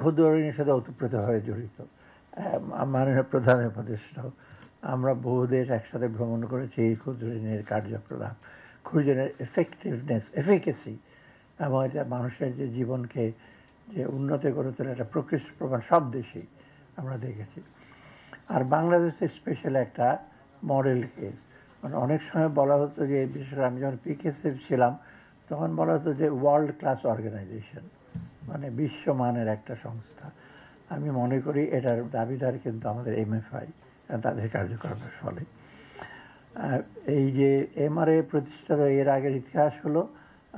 ক্ষুদ্র ঋণের সাথে ওতপ্রোতভাবে জড়িত। মাননীয় প্রধান উপদেষ্টাও আমরা বহু দেশ একসাথে ভ্রমণ করেছি এই ক্ষুদ্র ঋণের কার্যকলাপ, ক্ষুদ্র ঋণের এফেক্টিভনেস, এফিকেসি এবং এটা মানুষের যে জীবনকে যে উন্নত করে তোলে একটা প্রকৃষ্ট প্রমাণ সব দেশেই আমরা দেখেছি। আর বাংলাদেশে স্পেশাল একটা মডেল কেস, মানে অনেক সময় বলা হতো যে বিশেষ করে আমি যখন পিকেএসএফ ছিলাম তখন বলা হতো যে ওয়ার্ল্ড ক্লাস অর্গানাইজেশন, মানে বিশ্বমানের একটা সংস্থা। আমি মনে করি এটার দাবিদার কিন্তু আমাদের এমএফআই তাদের কার্যক্রমের ফলে। এই যে এমআরএ প্রতিষ্ঠা এর আগের ইতিহাস হলো,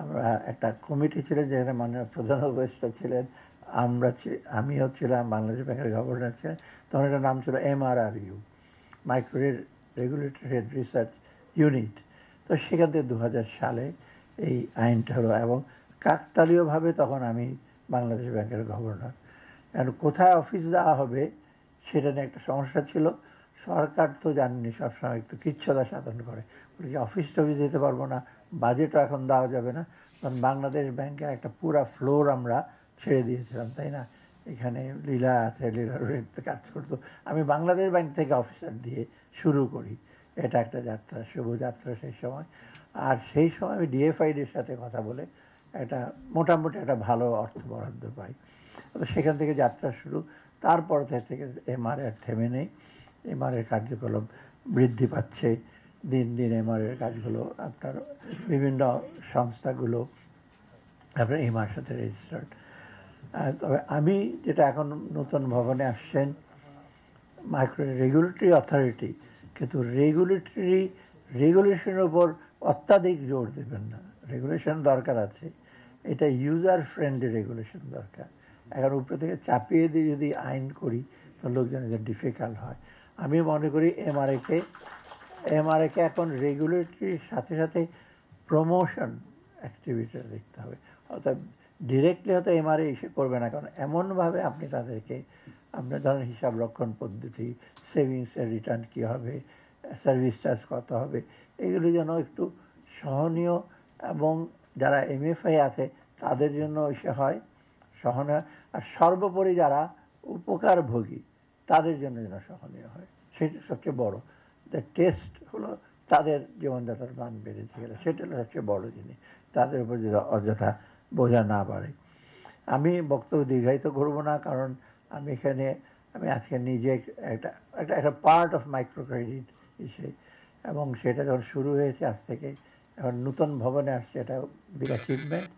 আমরা একটা কমিটি ছিলেন যেখানে মাননীয় প্রধান উপদেষ্টা ছিলেন, আমিও ছিলাম, বাংলাদেশ ব্যাংকের গভর্নর ছিলেন, তখন এটার নাম ছিল MRRU, micro regulatory research unit. তো সেখান থেকে 2000 সালে এই আইনটা হলো এবং কাকতালীয়ভাবে তখন আমি বাংলাদেশ ব্যাংকের গভর্নর। কারণ কোথায় অফিস দেওয়া হবে সেটা নিয়ে একটা সমস্যা ছিল। সরকার তো জানেনি সবসময় একটু কিচ্ছতা সাধন করে, বলে অফিস টফিস দিতে পারবো না, বাজেটও এখন দেওয়া যাবে না। কারণ বাংলাদেশ ব্যাংকের একটা পুরা ফ্লোর আমরা ছেড়ে দিয়েছিলাম, তাই না? এখানে লীলা আছে, লীলার কাজ করতো। আমি বাংলাদেশ ব্যাংক থেকে অফিসার দিয়ে শুরু করি, এটা একটা যাত্রা, শুভযাত্রা সেই সময়। আর সেই সময় আমি ডিএফআইডির সাথে কথা বলে একটা মোটামুটি একটা ভালো অর্থ বরাদ্দ পাই। তো সেখান থেকে যাত্রা শুরু। তারপর থেকে এমআরএ থেমে নেই, এমআরএর কার্যকলাপ বৃদ্ধি পাচ্ছে দিন দিন। এমআরএর কাজগুলো আপনার বিভিন্ন সংস্থাগুলো আপনার এমআর সাথে রেজিস্টার্ড। তবে আমি যেটা এখন নতুন ভবনে আসছেন মাইক্রো রেগুলেটরি অথরিটি, কিন্তু রেগুলেশনের উপর অত্যাধিক জোর দেবেন না। রেগুলেশন দরকার আছে, এটা ইউজার ফ্রেন্ডলি রেগুলেশন দরকার। এখন উপরে থেকে চাপিয়ে দিয়ে যদি আইন করি তো লোকজনের ডিফিকাল্ট হয়। আমি মনে করি এমআরএকে এখন রেগুলেটরির সাথে সাথে প্রমোশন অ্যাক্টিভিটিটা দেখতে হবে। অর্থাৎ ডিরেক্টলি হয়তো এমআরএ এসে করবে না, কারণ এমনভাবে আপনি তাদেরকে আপনার ধরেন হিসাব রক্ষণ পদ্ধতি, সেভিংসের রিটার্ন কী হবে, সার্ভিস চার্জ কত হবে, এগুলো যেন একটু সহনীয় এবং যারা এমএফআই আছে তাদের জন্য এসে হয় সহনীয়, আর সর্বোপরি যারা উপকারভোগী তাদের জন্য যেন সহনীয় হয়, সেটা সবচেয়ে বড়। টেস্ট হলো তাদের জীবনযাত্রার মান বেড়েছে গেলে, সেটা হলো সবচেয়ে বড় জিনিস, তাদের উপর যদি অযথা বোঝা না বাড়ে। আমি বক্তব্য দীর্ঘায়িত করব না, কারণ আমি আজকে নিজে একটা একটা একটা পার্ট অফ মাইক্রো ক্রেডিট এসে, এবং সেটা যখন শুরু হয়েছে আজ থেকে, এখন নতুন ভবনে আসছে, এটা বিগ অ্যাচিভমেন্ট।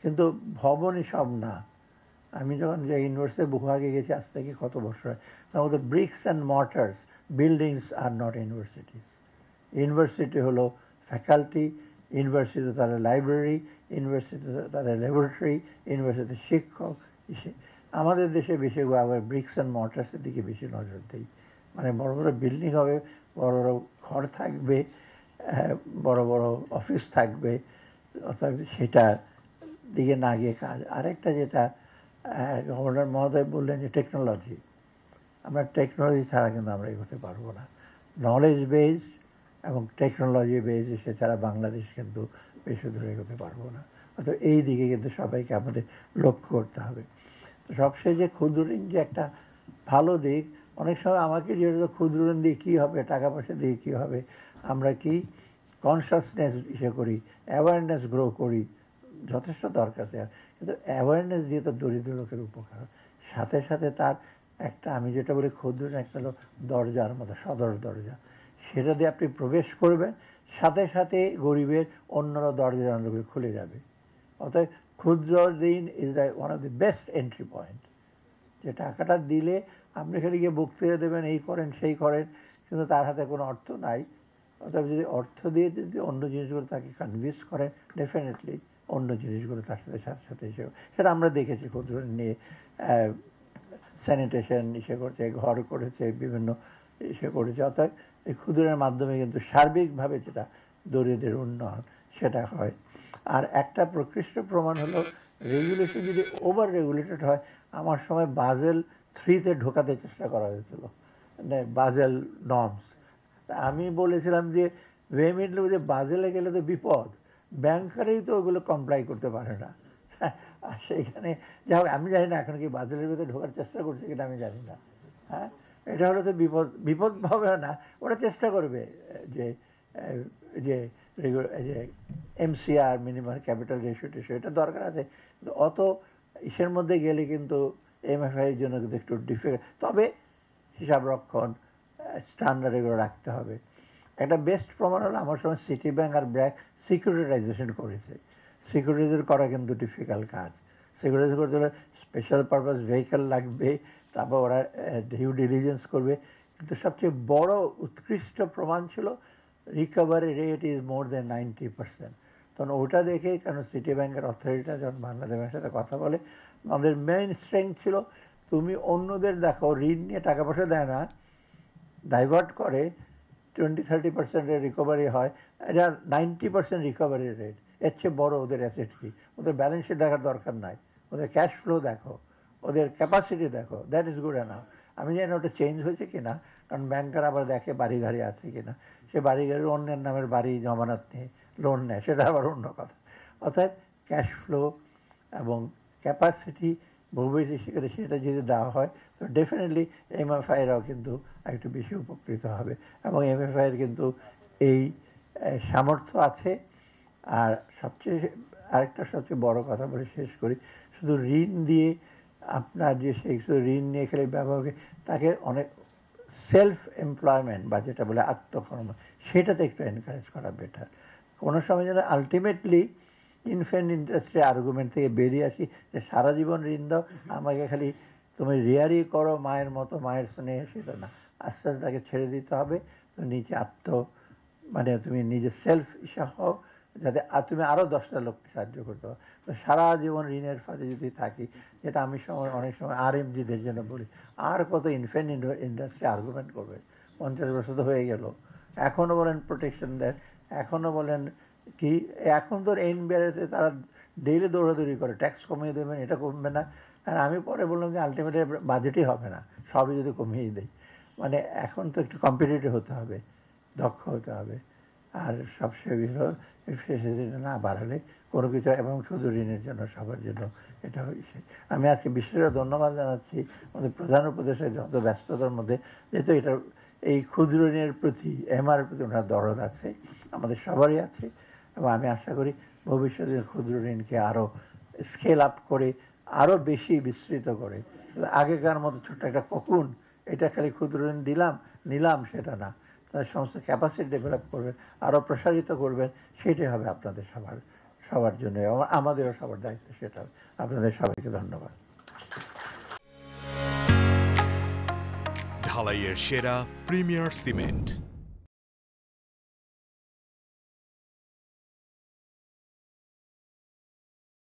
কিন্তু ভবনই সব না। আমি যখন যে ইউনিভার্সিটি বহু আগে গেছি, আজ থেকে কত বছর, তার মধ্যে bricks and mortars buildings are not universities. University হলো ফ্যাকাল্টি, ইউনিভার্সিটিতে তাদের লাইব্রেরি, ইউনিভার্সিটিতে তাদের ল্যাবরেটরি, ইউনিভার্সিটিতে শিক্ষক। আমাদের দেশে বেশি আবার ব্রিক্স অ্যান্ড মর্টার্সের দিকে বেশি নজর দেই। মানে বড় বড় বিল্ডিং হবে, বড় বড় ঘর থাকবে, বড় বড় অফিস থাকবে, অর্থাৎ সেটার দিকে না গিয়ে কাজ। আরেকটা যেটা গভর্নর মহোদয় বললেন যে টেকনোলজি, আমরা টেকনোলজি ছাড়া কিন্তু আমরা এগোতে পারবো না। নলেজ বেস এবং টেকনোলজি বেস ছাড়া বাংলাদেশ কিন্তু বেশি দূরে এগোতে পারবো না। অর্থাৎ এই দিকে কিন্তু সবাইকে আমাদের লক্ষ্য করতে হবে। তো সবশেষে যে ক্ষুদ্র ঋণ যে একটা ভালো দিক, অনেক সময় আমাকে যেটা ক্ষুদ্র ঋণ দিয়ে কী হবে, টাকা পয়সা দিয়ে কী হবে, আমরা কি কনসাসনেস করি, অ্যাওয়ারনেস গ্রো করি, যথেষ্ট দরকার আছে। কিন্তু অ্যাওয়ারনেস দিয়ে তো দরিদ্র লোকের উপকার, সাথে সাথে তার একটা, আমি যেটা বলি ক্ষুদ্র একটা হলো দরজার মতো, সদর দরজা, সেটা দিয়ে আপনি প্রবেশ করবেন, সাথে সাথে গরিবের অন্যরা দরজা জানলাগুলো খুলে যাবে। অতএব ক্ষুদ্র ঋণ is the one of the best entry point. যে টাকাটা দিলে আপনি খালি গিয়ে বক্তৃতা দেবেন, এই করেন সেই করেন, কিন্তু তার হাতে কোনো অর্থ নাই। অতএব যদি অর্থ দিয়ে যদি অন্য জিনিসগুলো তাকে কনভিন্স করেন, ডেফিনেটলি অন্য জিনিসগুলো তার সাথে সাথে সাথে হিসেবে, সেটা আমরা দেখেছি ক্ষুদ্র নিয়ে স্যানিটেশন করছে, ঘর করেছে, বিভিন্ন করেছে। অর্থাৎ এই ক্ষুদ্রের মাধ্যমে কিন্তু সার্বিকভাবে যেটা দরিদ্রের উন্নয়ন সেটা হয়। আর একটা প্রকৃষ্ট প্রমাণ হলো রেগুলেশন যদি ওভার রেগুলেটেড হয়, আমার সময় বাজেল 3-তে ঢোকাতে চেষ্টা করা হয়েছিল, মানে বাজেল নর্মস। আমি বলেছিলাম যে ভেহেমেন্টলি যে বাজেলে গেলে তো বিপদ, ব্যাংকারই তো ওগুলো কমপ্লাই করতে পারে না, আর সেইখানে যা হোক, আমি জানি না এখন কি বাজেটের ভিতরে ঢোকার চেষ্টা করছে কিনা আমি জানি না। হ্যাঁ, এটা হলো তো বিপদ, বিপদ হবে না, ওরা চেষ্টা করবে যে যে যে এমসিআর, মিনিমাম ক্যাপিটাল রেশিও টেশিও, এটা দরকার আছে, কিন্তু অত ইসের মধ্যে গেলে কিন্তু এমএফআই এর জন্য কিন্তু একটু ডিফিকাল্ট। তবে হিসাব রক্ষণ, স্ট্যান্ডার্ড এগুলো রাখতে হবে। একটা বেস্ট প্রমাণ হলো আমার সময় সিটি ব্যাংক আর ব্র্যাক সিকিউরিটাইজেশন করেছে। সিকিউরিটাইজেশন করা কিন্তু ডিফিকাল্ট কাজ। সিকিউরিটাইজেশন করতে হলে স্পেশাল পারপাস ভেহিকেল লাগবে, তারপর ওরা ডিউ ডিলিজেন্স করবে। কিন্তু সবচেয়ে বড় উৎকৃষ্ট প্রমাণ ছিল রিকভারি রেট ইজ মোর দেন 90%। তখন ওটা দেখেই, কারণ সিটি ব্যাংকের অথরিটিটা যখন বাংলাদেশ ব্যাংকের সাথে কথা বলে, আমাদের মেইন স্ট্রেংথ ছিল তুমি অন্যদের দেখো ঋণ নিয়ে টাকা পয়সা দেয় না, ডাইভার্ট করে 20-30% রিকভারি হয়, এটা 90% রিকভারি রেট। এর চেয়ে বড় ওদের অ্যাসেট কি? ওদের ব্যালেন্স শিট দেখার দরকার নাই, ওদের ক্যাশ ফ্লো দেখো, ওদের ক্যাপাসিটি দেখো, দ্যাট ইজ গুড এনাফ। আমি জানি না ওটা চেঞ্জ হয়েছে কিনা, কারণ ব্যাংকার আবার দেখে বাড়ি গাড়ি আছে কিনা, সে বাড়ি গাড়ি অন্যের নামের বাড়ি জমানত নিয়ে লোন নেয়, সেটা আবার অন্য কথা। অর্থাৎ ক্যাশ ফ্লো এবং ক্যাপাসিটি ভবিষ্যতে সেটা যদি দেওয়া হয়, তো ডেফিনেটলি এমএফআইরাও কিন্তু একটু বেশি উপকৃত হবে, এবং এমএফআইয়ের কিন্তু এই সামর্থ্য আছে। আর আরেকটা সবচেয়ে বড় কথা বলে শেষ করি, শুধু ঋণ দিয়ে আপনার যে সেই শুধু ঋণ নিয়ে খেলে ব্যবহার করে, তাকে অনেক সেলফ এমপ্লয়মেন্ট বা যেটা বলে আত্মকর্ম, সেটাতে একটু এনকারেজ করা বেটার। কোনো সময় যেন আলটিমেটলি ইনফ্যান্ট ইন্ডাস্ট্রি আর্গুমেন্ট থেকে বেরিয়ে আসি যে সারা জীবন ঋণ দাও, আমাকে খালি তুমি রিয়ারি করো মায়ের মতো, মায়ের স্নেহে, সেটা না, আস্তে আস্তে তাকে ছেড়ে দিতে হবে। তো নিজে মানে তুমি নিজে সেলফ ইসা হও, যাতে তুমি আরও 10টা লোককে সাহায্য করতে পারো। তো সারা জীবন ঋণের ফাঁদে যদি থাকি, যেটা আমি অনেক সময় আরএমজিদের জন্য বলি, আর কত ইনফ্যান্ট ইন্ডাস্ট্রি আর্গুমেন্ট করবে? 50 বছর তো হয়ে গেল, এখনও বলেন প্রোটেকশন দেয়, এখনও বলেন কি, এখন তো এনবিআরএতে তারা ডেইলি দৌড়াদৌড়ি করে, ট্যাক্স কমিয়ে দেবেন, এটা কমবে না। আর আমি পরে বললাম যে আলটিমেটলি বাজেটই হবে না, সবই যদি কমিয়ে দেয়। মানে এখন তো একটু কম্পিটিটিভ হতে হবে, দক্ষ হতে হবে। আর সবচেয়ে শেষে না বাড়ালে কোনো কিছু, এবং শুধু ঋণের জন্য, সবার জন্য এটা হয়েছে। আমি আজকে বিশেষ ধন্যবাদ জানাচ্ছি আমাদের প্রধান উপদেশের যত ব্যস্ততার মধ্যে, যেহেতু এটা এই ক্ষুদ্র ঋণের প্রতি, এমআর প্রতি ওনার দরদ আছে, আমাদের সবারই আছে। এবং আমি আশা করি ভবিষ্যতে ক্ষুদ্র ঋণকে আরও স্কেল আপ করে, আরও বেশি বিস্তৃত করে, আগেকার মতো ছোট্ট একটা ককুন, এটা খালি ক্ষুদ্র ঋণ দিলাম নিলাম সেটা না, তার সমস্ত ক্যাপাসিটি ডেভেলপ করবেন, আরও প্রসারিত করবেন, সেটাই হবে আপনাদের সবার জন্য, আমাদেরও সবার দায়িত্ব সেটা হবে। আপনাদের সবাইকে ধন্যবাদ। ঢালাইয়ের সেরা প্রিমিয়ার সিমেন্ট।